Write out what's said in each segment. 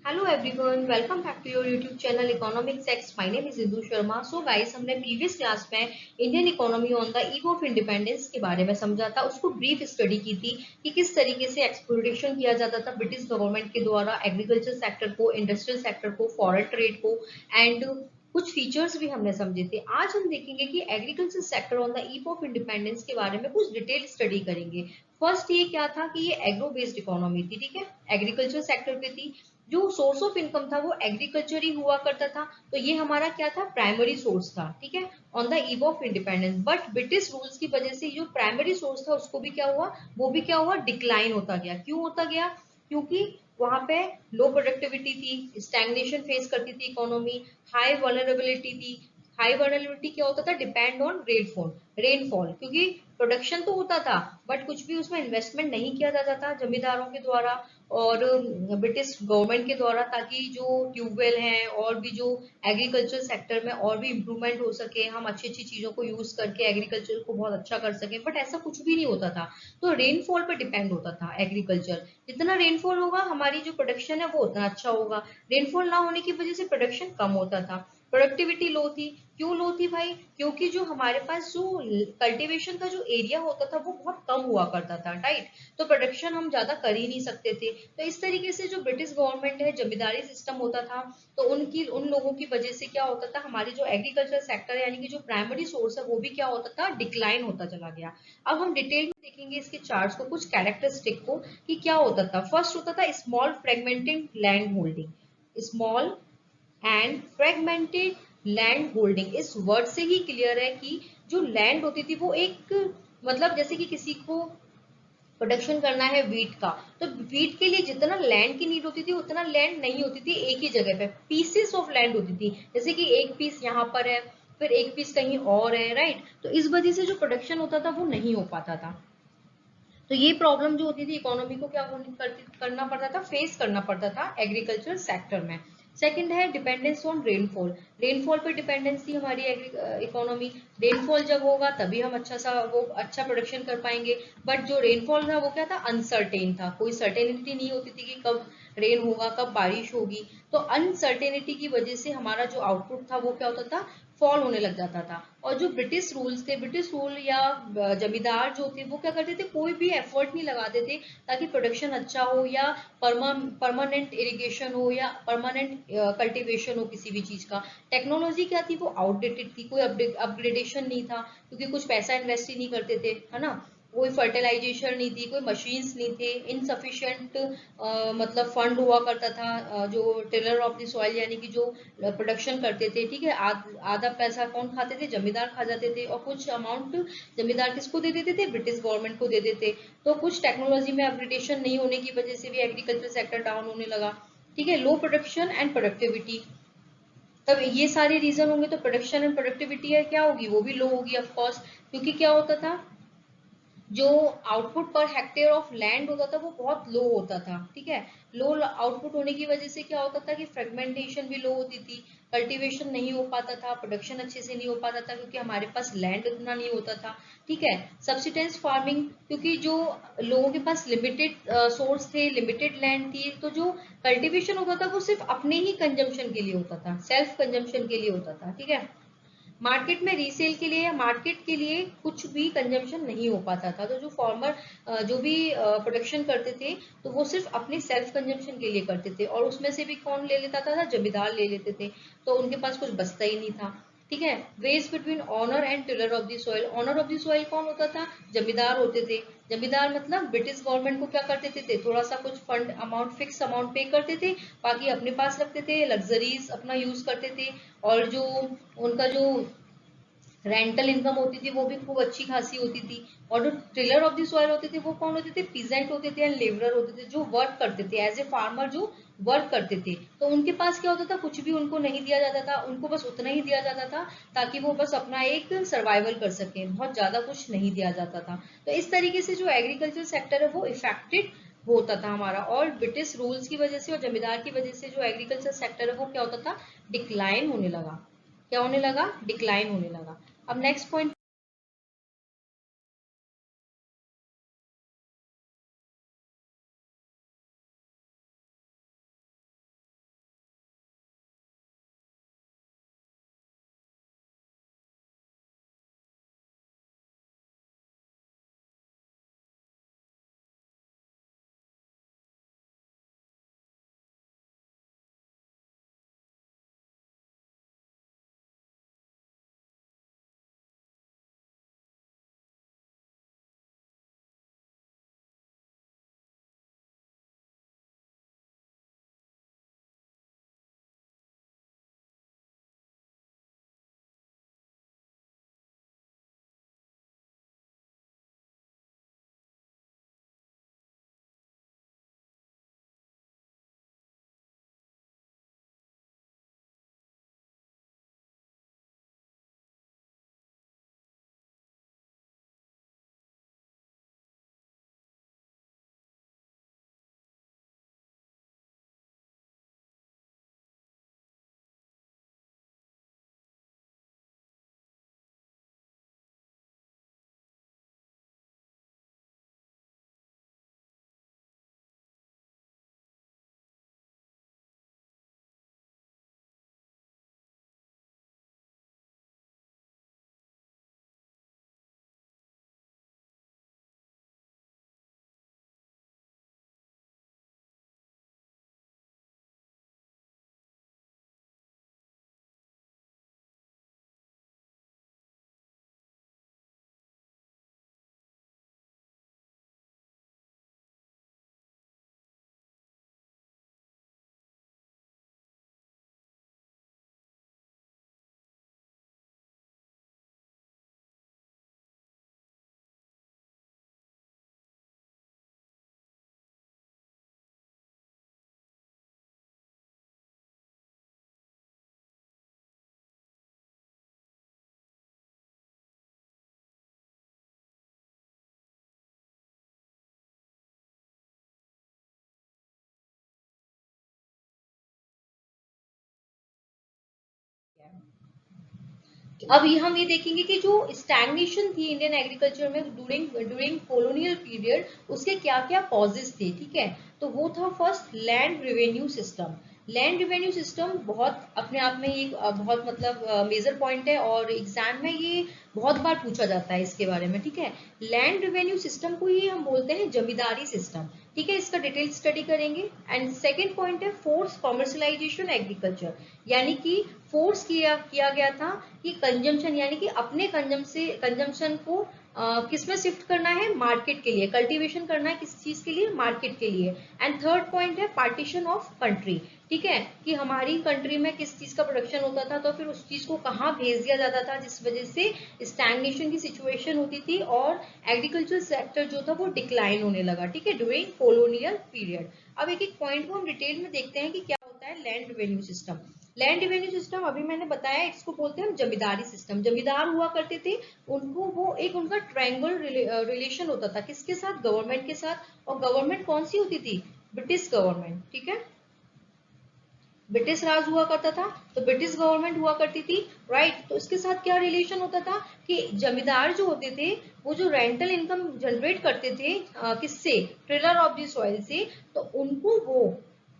Hello everyone, welcome back to your YouTube channel economics X. My name is Indu Sharma. So guys, हमने previous class में Indian economy on the eve of independence के बारे में समझा था। उसको ब्रीफ स्टडी की थी कि किस तरीके से एक्सप्लोरेशन किया जाता था ब्रिटिश गवर्नमेंट के द्वारा एग्रीकल्चर सेक्टर को, इंडस्ट्रियल सेक्टर को, फॉरेन ट्रेड को एंड कुछ फीचर्स भी हमने समझे थे। आज हम देखेंगे कि agriculture sector on the eve of independence के बारे में कुछ डिटेल स्टडी करेंगे। फर्स्ट ये क्या था कि ये एग्रो बेस्ड इकोनॉमी थी, ठीक है, एग्रीकल्चर सेक्टर पे थी। जो सोर्स ऑफ इनकम था वो एग्रीकल्चर ही हुआ करता था, तो ये हमारा क्या था, प्राइमरी सोर्स था, ठीक है, on the eve of independence. But British rules की वजह से जो प्राइमरी सोर्स था उसको भी क्या हुआ, वो भी क्या हुआ, डिक्लाइन होता गया। क्यों होता गया? क्योंकि वहां पे लो प्रोडक्टिविटी थी, स्टैग्नेशन फेस करती थी इकोनॉमी, हाई वल्नरेबिलिटी थी। हाई वल्नरेबिलिटी क्या होता था, डिपेंड ऑन रेनफॉल, क्योंकि प्रोडक्शन तो होता था बट कुछ भी उसमें इन्वेस्टमेंट नहीं किया जाता था जमींदारों के द्वारा और ब्रिटिश गवर्नमेंट के द्वारा, ताकि जो ट्यूबवेल हैं और भी जो एग्रीकल्चर सेक्टर में और भी इम्प्रूवमेंट हो सके, हम अच्छी अच्छी चीजों को यूज करके एग्रीकल्चर को बहुत अच्छा कर सकें। बट ऐसा कुछ भी नहीं होता था। तो रेनफॉल पर डिपेंड होता था एग्रीकल्चर। जितना रेनफॉल होगा हमारी जो प्रोडक्शन है वो उतना अच्छा होगा। रेनफॉल ना होने की वजह से प्रोडक्शन कम होता था, प्रोडक्टिविटी लो थी। क्यों लो थी भाई? क्योंकि जो हमारे पास जो कल्टीवेशन का जो एरिया होता था वो बहुत कम हुआ करता था, राइट। तो प्रोडक्शन हम ज्यादा कर ही नहीं सकते थे। तो इस तरीके से जो ब्रिटिश गवर्नमेंट है, जमींदारी सिस्टम होता था, तो उन लोगों की वजह से क्या होता था, हमारी जो एग्रीकल्चर सेक्टर है यानी कि जो प्राइमरी सोर्स है वो भी क्या होता था, डिक्लाइन होता चला गया। अब हम डिटेल में देखेंगे इसके चार्ट्स को, कुछ कैरेक्टरिस्टिक को, कि क्या होता था। फर्स्ट होता था small fragmented land holding. Small and fragmented land holding, इस वर्ड से ही क्लियर है कि जो लैंड होती थी वो एक, मतलब जैसे कि किसी को प्रोडक्शन करना है वीट का, तो वीट के लिए जितना लैंड की नीड होती थी उतना लैंड नहीं होती थी एक ही जगह पे, पीसेस ऑफ लैंड होती थी। जैसे कि एक पीस यहाँ पर है, फिर एक पीस कहीं और है, राइट। तो इस वजह से जो प्रोडक्शन होता था वो नहीं हो पाता था। तो ये प्रॉब्लम जो होती थी इकोनॉमी को क्या करना पड़ता था, फेस करना पड़ता था एग्रीकल्चर सेक्टर में। सेकंड है डिपेंडेंस ऑन रेनफॉल। रेनफॉल पे डिपेंडेंस थी हमारी इकोनॉमी। रेनफॉल जब होगा तभी हम अच्छा प्रोडक्शन कर पाएंगे। बट जो रेनफॉल था वो क्या था, अनसर्टेन था, कोई सर्टेनिटी नहीं होती थी कि कब रेन होगा, कब बारिश होगी। तो अनसर्टेनिटी की वजह से हमारा जो आउटपुट था वो क्या होता था, फॉल होने लग जाता था। और जो ब्रिटिश रूल्स थे, ब्रिटिश रूल या जमींदार जो थे वो क्या करते थे, कोई भी एफर्ट नहीं लगाते थे ताकि प्रोडक्शन अच्छा हो, या परमानेंट इरिगेशन हो, या परमानेंट कल्टीवेशन हो किसी भी चीज का। टेक्नोलॉजी क्या थी, वो आउटडेटेड थी, कोई अपग्रेडेशन नहीं था, क्योंकि कुछ पैसा इन्वेस्ट ही नहीं करते थे, है ना। कोई फर्टिलाइजेशन नहीं थी, कोई मशीन्स नहीं थे, इनसफिशिएंट मतलब फंड हुआ करता था। जो टिलर ऑफ द सॉइल यानी कि जो प्रोडक्शन करते थे, ठीक है, आधा पैसा कौन खाते थे, जमींदार खा जाते थे, और कुछ अमाउंट जमींदार किसको दे देते थे, ब्रिटिश गवर्नमेंट को दे देते। तो कुछ टेक्नोलॉजी में अपग्रेडेशन नहीं होने की वजह से भी एग्रीकल्चर सेक्टर डाउन होने लगा, ठीक है। लो प्रोडक्शन एंड प्रोडक्टिविटी, तब ये सारे रीजन होंगे तो प्रोडक्शन एंड प्रोडक्टिविटी है क्या होगी, वो भी लो होगी ऑफ कोर्स। क्योंकि क्या होता था, जो output per hectare of land होता था वो बहुत लो होता था, ठीक है। लो आउटपुट होने की वजह से क्या होता था कि फ्रेगमेंटेशन भी लो होती थी, कल्टीवेशन नहीं हो पाता था, प्रोडक्शन अच्छे से नहीं हो पाता था, क्योंकि हमारे पास लैंड उतना नहीं होता था, ठीक है। सब्सिस्टेंस फार्मिंग, क्योंकि जो लोगों के पास लिमिटेड सोर्स थे, लिमिटेड लैंड थी, तो जो कल्टीवेशन होता था वो सिर्फ अपने ही कंजम्पशन के लिए होता था, सेल्फ कंजम्पशन के लिए होता था, ठीक है। मार्केट में रीसेल के लिए या मार्केट के लिए कुछ भी कंजम्पशन नहीं हो पाता था। तो जो फार्मर जो भी प्रोडक्शन करते थे तो वो सिर्फ अपने सेल्फ कंजम्पशन के लिए करते थे, और उसमें से भी कौन ले लेता था, जमींदार ले लेते थे। तो उनके पास कुछ बचता ही नहीं था, ठीक है। Wedge between owner and tiller of the soil. Owner of the soil कौन होता था, जमींदार होते थे। जमींदार मतलब ब्रिटिश गवर्नमेंट को क्या करते थे, थोड़ा सा कुछ फंड अमाउंट, फिक्स अमाउंट पे करते थे, बाकी अपने पास रखते थे, लग्जरीज अपना यूज करते थे। और जो उनका जो रेंटल इनकम होती थी वो भी खूब अच्छी खासी होती थी। और जो टिलर ऑफ द सॉइल होते थे वो कौन होते थे, पीजेंट होते थे एंड लेबरर होते थे, जो वर्क करते थे एज ए फार्मर, जो वर्क करते थे। तो उनके पास क्या होता था, कुछ भी उनको नहीं दिया जाता था, उनको बस उतना ही दिया जाता था ताकि वो बस अपना एक सर्वाइवल कर सके, बहुत ज्यादा कुछ नहीं दिया जाता था। तो इस तरीके से जो एग्रीकल्चर सेक्टर है वो इफेक्टेड होता था हमारा। और ब्रिटिश रूल्स की वजह से और जमींदार की वजह से जो एग्रीकल्चर सेक्टर है वो क्या होता था, डिक्लाइन होने लगा। क्या होने लगा, डिक्लाइन होने लगा। अब नेक्स्ट पॉइंट अब ये हम ये देखेंगे कि जो स्टैग्नेशन थी इंडियन एग्रीकल्चर में ड्यूरिंग ड्यूरिंग कॉलोनियल पीरियड, उसके क्या क्या कॉजेस थे, ठीक है। तो वो था first land revenue system. Land revenue system बहुत अपने आप में एक बहुत मतलब मेजर पॉइंट है, और एग्जाम में ये बहुत बार पूछा जाता है इसके बारे में, ठीक है। लैंड रेवेन्यू सिस्टम को ही हम बोलते हैं जमींदारी सिस्टम, ठीक है। इसका डिटेल स्टडी करेंगे। एंड सेकेंड पॉइंट है फोर्स कॉमर्शलाइजेशन एग्रीकल्चर, यानी कि फोर्स किया गया था कि कंजम्पशन, यानी कि अपने कंजम्पशन को किस में शिफ्ट करना है, मार्केट के लिए। कल्टीवेशन करना है किस चीज के लिए, मार्केट के लिए। एंड थर्ड पॉइंट है पार्टीशन ऑफ कंट्री, ठीक है, कि हमारी कंट्री में किस चीज का प्रोडक्शन होता था, तो फिर उस चीज को कहाँ भेज दिया जाता था, जिस वजह से स्टैग्नेशन की सिचुएशन होती थी और एग्रीकल्चर सेक्टर जो था वो डिक्लाइन होने लगा, ठीक है, ड्यूरिंग कॉलोनियल पीरियड। अब एक एक पॉइंट को हम डिटेल में देखते हैं कि क्या होता है land revenue system. Land revenue system अभी मैंने बताया, इसको बोलते हैं हम जमींदारी सिस्टम। जमींदार हुआ करते थे, उनको वो एक उनका ट्रायंगल रिलेशन होता था किसके साथ, गवर्नमेंट के साथ। और गवर्नमेंट कौन सी होती थी, ब्रिटिश गवर्नमेंट, ठीक है। ब्रिटिश राज हुआ करता था, तो ब्रिटिश गवर्नमेंट हुआ करती थी, राइट। तो इसके साथ क्या रिलेशन होता था कि जमींदार जो होते थे वो जो रेंटल इनकम जनरेट करते थे किससे, ट्रेलर ऑफ द सॉइल से, तो उनको वो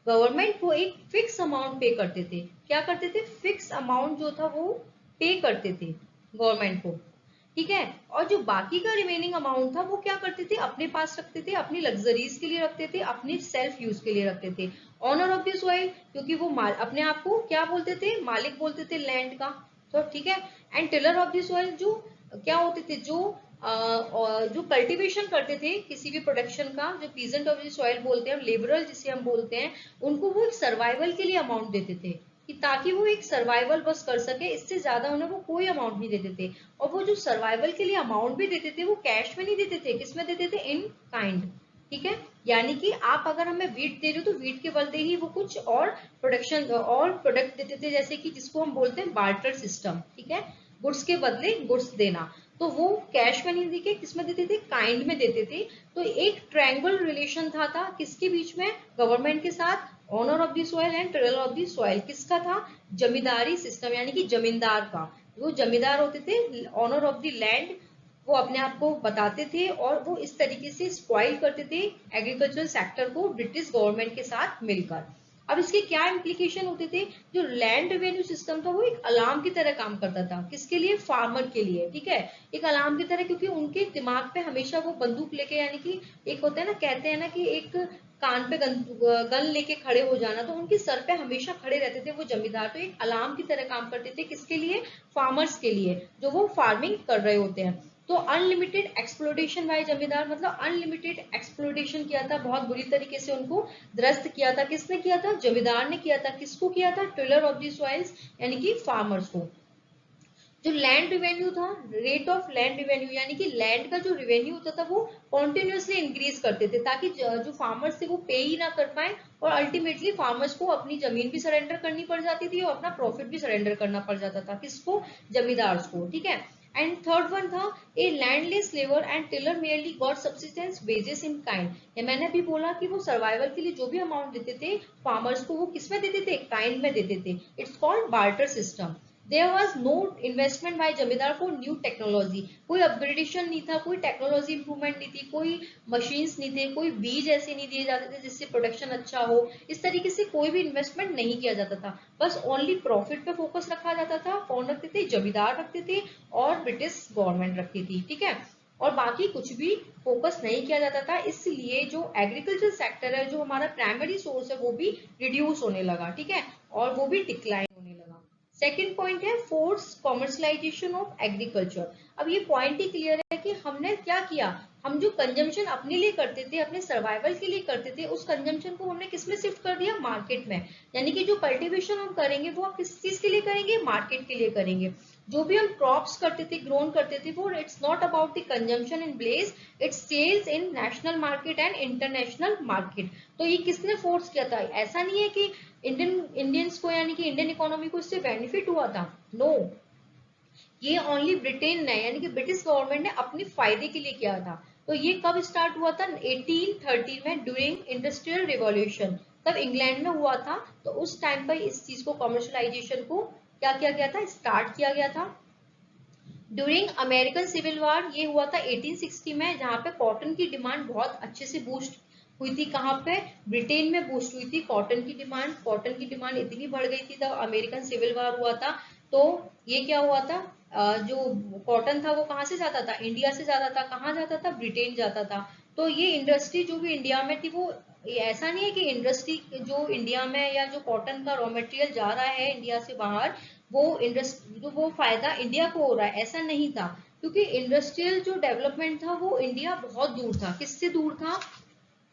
गवर्नमेंट को एक फिक्स अमाउंट पे करते थे। क्या करते थे, फिक्स अमाउंट जो था वो पे करते थे गवर्नमेंट को, ठीक है। और जो बाकी का रिमेनिंग अमाउंट था वो क्या करते थे, अपने पास रखते थे, अपनी लग्जरीज के लिए रखते थे, अपने सेल्फ यूज के लिए रखते थे। ऑनर ऑफ द सॉइल, क्योंकि वो अपने आप को क्या बोलते थे, मालिक बोलते थे लैंड का, तो ठीक है। And tiller of the soil, जो क्या होते थे, जो कल्टीवेशन करते थे किसी भी प्रोडक्शन का, जो पीजेंट ऑफ द सॉइल बोलते हैं, लेबरल जिसे हम बोलते हैं, उनको वो सर्वाइवल के लिए अमाउंट देते थे, कि ताकि वो एक सर्वाइवल बस कर सके, इससे ज्यादा उन्हें वो कोई अमाउंट नहीं देते थे। और वो जो सर्वाइवल के लिए अमाउंट भी देते थे वो कैश में नहीं देते थे, किस में देते थे, इन काइंड, ठीक है। यानी कि आप अगर हमें वीट दे रहे हो तो वीट के बदले ही वो कुछ और प्रोडक्शन और प्रोडक्ट देते थे, जैसे कि जिसको हम बोलते हैं बार्टर सिस्टम, ठीक है, गुड्स के बदले गुड्स देना। तो वो कैश में नहीं देके किस में देते थे, काइंड में देते थे। तो एक ट्रायंगल रिलेशन था किसके बीच में, गवर्नमेंट के साथ, owner of the soil and tiller of the soil. किसका था, जमींदारी सिस्टम, यानी कि जमींदार का। वो जमींदार होते थे, ऑनर ऑफ द लैंड, वो अपने आप को बताते थे, और वो इस तरीके से स्पॉइल करते थे एग्रीकल्चर सेक्टर को ब्रिटिश गवर्नमेंट के साथ मिलकर। अब इसके क्या इम्प्लीकेशन होते थे, जो लैंड रेवेन्यू सिस्टम था वो एक अलार्म की तरह काम करता था, किसके लिए, फार्मर के लिए, ठीक है, एक अलार्म की तरह, क्योंकि उनके दिमाग पे हमेशा वो बंदूक लेके, यानी कि एक होता है ना, कहते हैं ना कि एक कान पे गन लेके खड़े हो जाना, तो उनके सर पे हमेशा खड़े रहते थे वो जमींदार। तो एक अलार्म की तरह काम करते थे, किसके लिए, फार्मर्स के लिए, जो वो फार्मिंग कर रहे होते हैं। तो अनलिमिटेड एक्सप्लोटेशन बाय जमींदार, मतलब अनलिमिटेड एक्सप्लोटेशन किया था, बहुत बुरी तरीके से उनको ध्वस्त किया था। किसने किया था, जमींदार ने किया था। किसको किया था, टिलर ऑफ द सॉइल्स, यानी कि फार्मर्स को। जो लैंड रिवेन्यू था, रेट ऑफ लैंड रिवेन्यू, यानी कि लैंड का जो रिवेन्यू होता था वो कॉन्टिन्यूसली इंक्रीज करते थे, ताकि जो फार्मर्स थे वो पे ही ना कर पाए, और अल्टीमेटली फार्मर्स को अपनी जमीन भी सरेंडर करनी पड़ जाती थी और अपना प्रॉफिट भी सरेंडर करना पड़ जाता था, किसको, जमींदार को, ठीक है। एंड थर्ड वन था, a landless labour and tiller merely got subsistence wages in kind. ये मैंने भी बोला कि वो सर्वाइवल के लिए जो भी अमाउंट देते थे फार्मर्स को, वो किस में देते थे, काइंड में देते थे। It's called barter system. There was no investment by zamindar को न्यू टेक्नोलॉजी, कोई अपग्रेडेशन नहीं था, कोई टेक्नोलॉजी इंप्रूवमेंट नहीं थी, कोई मशीन्स नहीं थे, कोई बीज ऐसे नहीं दिए जाते थे जिससे प्रोडक्शन अच्छा हो। इस तरीके से कोई भी इन्वेस्टमेंट नहीं किया जाता था, बस ओनली प्रॉफिट पे फोकस रखा जाता था। कौन रखते थे, जमींदार रखते थे और ब्रिटिश गवर्नमेंट रखती थी, ठीक है। और बाकी कुछ भी फोकस नहीं किया जाता था, इसलिए जो एग्रीकल्चर सेक्टर है, जो हमारा प्राइमरी सोर्स है, वो भी रिड्यूस होने लगा, ठीक है, और वो भी डिक्लाइन होने लगा। सेकेंड पॉइंट है फोर्स कॉमर्शलाइजेशन ऑफ एग्रीकल्चर। अब ये पॉइंट ही क्लियर है कि हमने क्या किया, हम जो कंजम्पशन अपने लिए करते थे, अपने सर्वाइवल के लिए करते थे, उस कंजम्पशन को हमने किस में शिफ्ट कर दिया, मार्केट में। यानी कि जो कल्टीवेशन हम करेंगे वो हम किस चीज के लिए करेंगे, मार्केट के लिए करेंगे। जो भी हम क्रॉप्स करते थे, ग्रोन करते थे, वो it's not about the consumption in place, it's sales in national market and international market. तो ये किसने फोर्स किया था, ऐसा नहीं है कि इंडियंस को, यानी कि इंडियन इकोनॉमी को इससे बेनिफिट हुआ था, नो। ये ओनली ब्रिटेन ने, यानी कि ब्रिटिश गवर्नमेंट ने अपने फायदे के लिए किया था। तो ये कब स्टार्ट हुआ था, 1830 में, ड्यूरिंग इंडस्ट्रियल रिवॉल्यूशन, तब इंग्लैंड में हुआ था। तो उस टाइम पर इस चीज को, कमर्शलाइजेशन को क्या किया गया था, स्टार्ट किया गया था। ड्यूरिंग अमेरिकन सिविल वॉर ये हुआ था 1860 में, जहाँ पे कॉटन की डिमांड बहुत अच्छे से बूस्ट हुई थी। कहाँ पे? ब्रिटेन में बूस्ट हुई थी कॉटन की डिमांड। कॉटन की डिमांड इतनी बढ़ गई थी, तब अमेरिकन सिविल वॉर हुआ था। तो ये क्या हुआ था, जो कॉटन था वो कहाँ से जाता था? इंडिया से जाता था। कहाँ जाता था? ब्रिटेन जाता था। तो ये इंडस्ट्री जो भी इंडिया में थी, वो ऐसा नहीं है कि इंडस्ट्री जो इंडिया में या जो कॉटन का रॉ मटेरियल जा रहा है इंडिया से बाहर, वो इंडस्ट्री जो वो फायदा इंडिया को हो रहा है, ऐसा नहीं था। क्योंकि इंडस्ट्रियल जो डेवलपमेंट था वो इंडिया बहुत दूर था। किससे दूर था?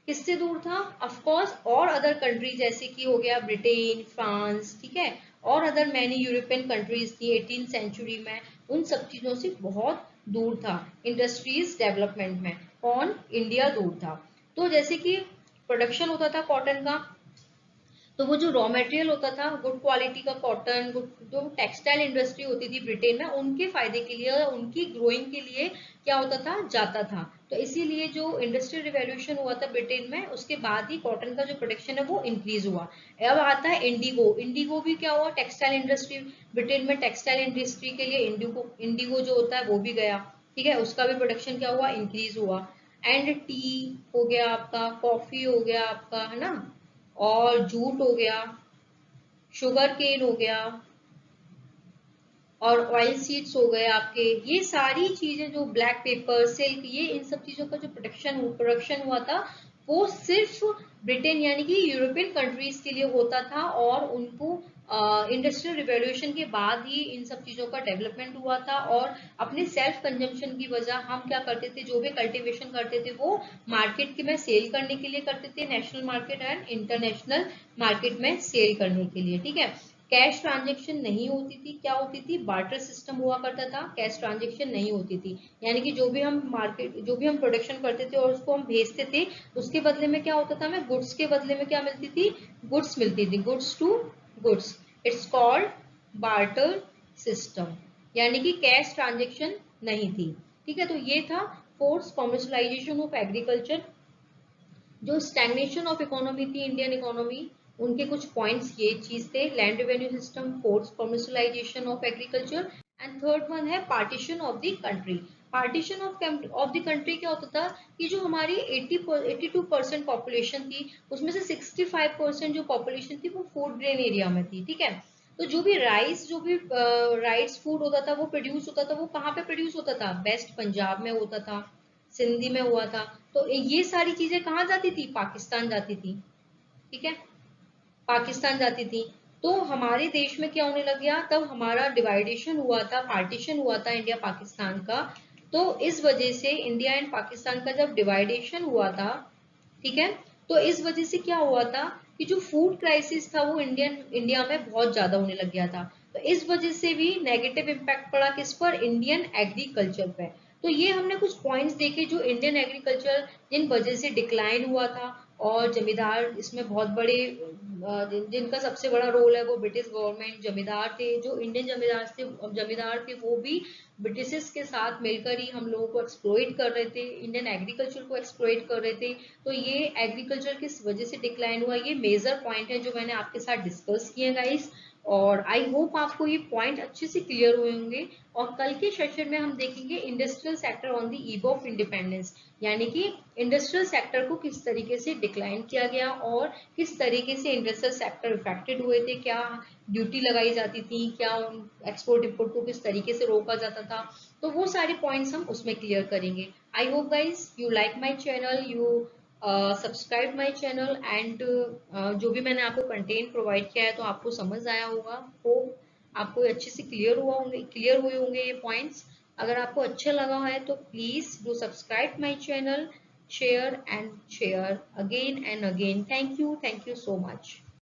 किससे दूर था? ऑफ कोर्स और अदर कंट्री जैसे कि हो गया ब्रिटेन, फ्रांस, ठीक है, और अदर मैनी यूरोपियन कंट्रीज थी 18th सेंचुरी में, उन सब चीजों से बहुत दूर था इंडस्ट्रीज डेवलपमेंट में। कौन? इंडिया दूर था। तो जैसे कि प्रोडक्शन होता था कॉटन का, तो वो जो रॉ मटेरियल होता था गुड क्वालिटी का कॉटन, जो टेक्सटाइल इंडस्ट्री होती थी ब्रिटेन में, उनके फायदे के लिए, उनकी ग्रोइंग के लिए क्या होता था? जाता था। तो इसीलिए जो इंडस्ट्रियल रिवॉल्यूशन हुआ था ब्रिटेन में, उसके बाद ही कॉटन का जो प्रोडक्शन है वो इंक्रीज हुआ। अब आता है इंडिगो। इंडिगो भी क्या हुआ? टेक्सटाइल इंडस्ट्री, ब्रिटेन में टेक्सटाइल इंडस्ट्री के लिए इंडिगो इंडिगो जो होता है वो भी गया, ठीक है, उसका भी प्रोडक्शन क्या हुआ? इंक्रीज हुआ। एंड टी हो गया आपका, कॉफी हो गया आपका, है ना, और जूट हो गया, शुगर केन हो गया, और ऑयल सीड्स हो गए आपके। ये सारी चीजें जो ब्लैक पेपर, सिल्क, ये इन सब चीजों का जो प्रोडक्शन हुआ था, वो सिर्फ ब्रिटेन यानी कि यूरोपियन कंट्रीज के लिए होता था। और उनको इंडस्ट्रियल रिवॉल्यूशन के बाद ही इन सब चीजों का डेवलपमेंट हुआ था। और अपने सेल्फ कंजम्पशन की वजह हम क्या करते थे, जो भी कल्टीवेशन करते थे वो मार्केट के में सेल करने के लिए करते थे, national market and international market में सेल करने के लिए, ठीक है। कैश ट्रांजेक्शन नहीं होती थी। क्या होती थी? बार्टर सिस्टम हुआ करता था, कैश ट्रांजेक्शन नहीं होती थी। यानी कि जो भी हम मार्केट, जो भी हम प्रोडक्शन करते थे और उसको हम भेजते थे, उसके बदले में क्या होता था? हमें गुड्स के बदले में क्या मिलती थी? गुड्स मिलती थी, goods to goods. It's called barter system, यानी कि कैश ट्रांजेक्शन नहीं थी, ठीक है। तो ये था फोर्स कॉमर्शलाइजेशन ऑफ एग्रीकल्चर। जो स्टैग्नेशन ऑफ इकोनॉमी थी इंडियन इकोनॉमी, उनके कुछ पॉइंट्स ये चीज थे: land revenue system, force commercialization of agriculture, and third one है partition of the country. Partition of the country क्या होता था कि जो हमारी 82% पॉपुलेशन थी, उसमें से 65% जो पॉपुलेशन थी वो फूड ग्रेन एरिया में थी, ठीक है। तो जो भी राइस, जो भी राइस फूड होता था वो प्रोड्यूस होता था, वो कहाँ पे प्रोड्यूस होता था? वेस्ट पंजाब में होता था, सिंधी में हुआ था। तो ये सारी चीजें कहाँ जाती थी? पाकिस्तान जाती थी, ठीक है, पाकिस्तान जाती थी। तो हमारे देश में क्या होने लग गया, तब हमारा डिवाइडेशन हुआ था, पार्टीशन हुआ था इंडिया पाकिस्तान का। तो इस वजह से इंडिया एंड पाकिस्तान का जब डिवाइडेशन हुआ था, ठीक है, तो इस वजह से क्या हुआ था कि जो फूड क्राइसिस था वो इंडिया में बहुत ज्यादा होने लग गया था। तो इस वजह से भी नेगेटिव इम्पैक्ट पड़ा किस पर? इंडियन एग्रीकल्चर पे। तो ये हमने कुछ पॉइंट्स देखे जो इंडियन एग्रीकल्चर जिन वजह से डिक्लाइन हुआ था। और जमींदार इसमें बहुत बड़े, जिनका सबसे बड़ा रोल है वो ब्रिटिश गवर्नमेंट, जमींदार थे, जो इंडियन जमींदार थे वो भी ब्रिटिश के साथ मिलकर ही हम लोगों को एक्सप्लॉइट कर रहे थे, इंडियन एग्रीकल्चर को एक्सप्लॉइट कर रहे थे। तो ये एग्रीकल्चर किस वजह से डिक्लाइन हुआ, ये मेजर पॉइंट है जो मैंने आपके साथ डिस्कस किए गाइस। और आई होप आपको ये पॉइंट अच्छे से क्लियर हुए होंगे। और कल के सेशन में हम देखेंगे industrial sector on the eve of independence, यानी कि इंडस्ट्रियल सेक्टर को किस तरीके से डिक्लाइन किया गया और किस तरीके से इंडस्ट्रियल सेक्टर इफेक्टेड हुए थे, क्या ड्यूटी लगाई जाती थी, क्या एक्सपोर्ट इम्पोर्ट को किस तरीके से रोका जाता था। तो वो सारे पॉइंट्स हम उसमें क्लियर करेंगे। I hope guys you like my channel, you subscribe my channel, and जो भी मैंने आपको कंटेंट प्रोवाइड किया है तो आपको समझ आया होगा। होप आपको अच्छे से क्लियर हुए होंगे ये पॉइंट्स। अगर आपको अच्छा लगा है तो please do subscribe my channel, share and share again and again. Thank you so much.